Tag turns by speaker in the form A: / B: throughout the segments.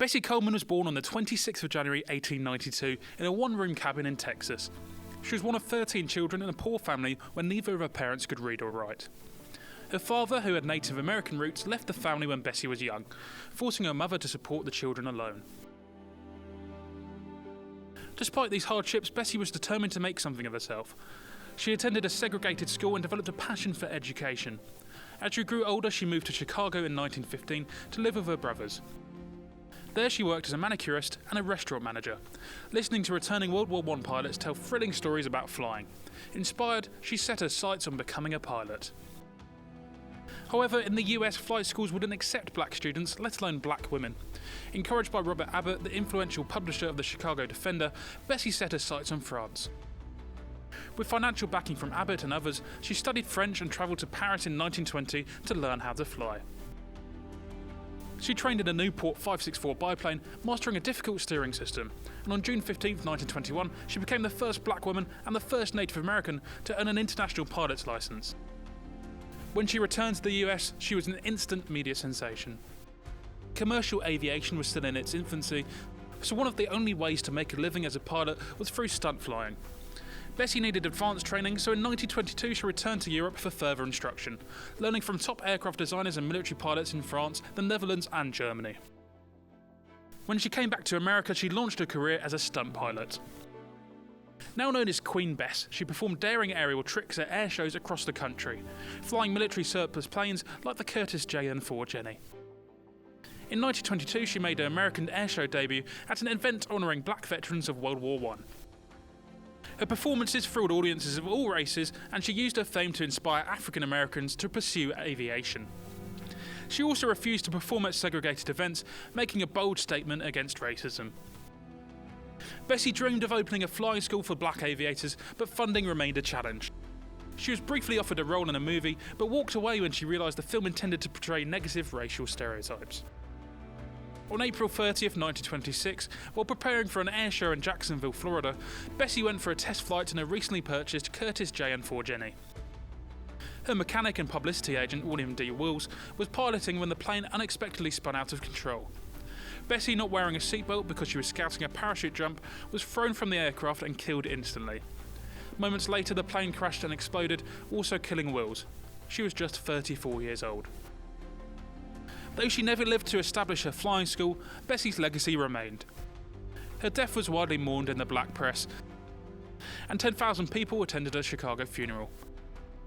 A: Bessie Coleman was born on the 26th of January 1892 in a one-room cabin in Texas. She was one of 13 children in a poor family where neither of her parents could read or write. Her father, who had Native American roots, left the family when Bessie was young, forcing her mother to support the children alone. Despite these hardships, Bessie was determined to make something of herself. She attended a segregated school and developed a passion for education. As she grew older, she moved to Chicago in 1915 to live with her brothers. There she worked as a manicurist and a restaurant manager, listening to returning World War I pilots tell thrilling stories about flying. Inspired, she set her sights on becoming a pilot. However, in the US, flight schools wouldn't accept black students, let alone black women. Encouraged by Robert Abbott, the influential publisher of the Chicago Defender, Bessie set her sights on France. With financial backing from Abbott and others, she studied French and travelled to Paris in 1920 to learn how to fly. She trained in a Newport 564 biplane, mastering a difficult steering system, and on June 15, 1921, she became the first black woman and the first Native American to earn an international pilot's licence. When she returned to the US, she was an instant media sensation. Commercial aviation was still in its infancy, so one of the only ways to make a living as a pilot was through stunt flying. Bessie needed advanced training, so in 1922 she returned to Europe for further instruction, learning from top aircraft designers and military pilots in France, the Netherlands and Germany. When she came back to America, she launched her career as a stunt pilot. Now known as Queen Bess, she performed daring aerial tricks at air shows across the country, flying military surplus planes like the Curtiss JN-4 Jenny. In 1922 she made her American airshow debut at an event honouring black veterans of World War I. Her performances thrilled audiences of all races, and she used her fame to inspire African Americans to pursue aviation. She also refused to perform at segregated events, making a bold statement against racism. Bessie dreamed of opening a flying school for black aviators, but funding remained a challenge. She was briefly offered a role in a movie, but walked away when she realised the film intended to portray negative racial stereotypes. On April 30th, 1926, while preparing for an air show in Jacksonville, Florida, Bessie went for a test flight in a recently purchased Curtiss JN-4 Jenny. Her mechanic and publicity agent, William D. Wills, was piloting when the plane unexpectedly spun out of control. Bessie, not wearing a seatbelt because she was scouting a parachute jump, was thrown from the aircraft and killed instantly. Moments later, the plane crashed and exploded, also killing Wills. She was just 34 years old. Though she never lived to establish her flying school, Bessie's legacy remained. Her death was widely mourned in the black press, and 10,000 people attended her Chicago funeral.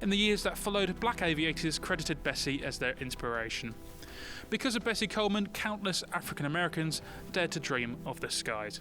A: In the years that followed, black aviators credited Bessie as their inspiration. Because of Bessie Coleman, countless African Americans dared to dream of the skies.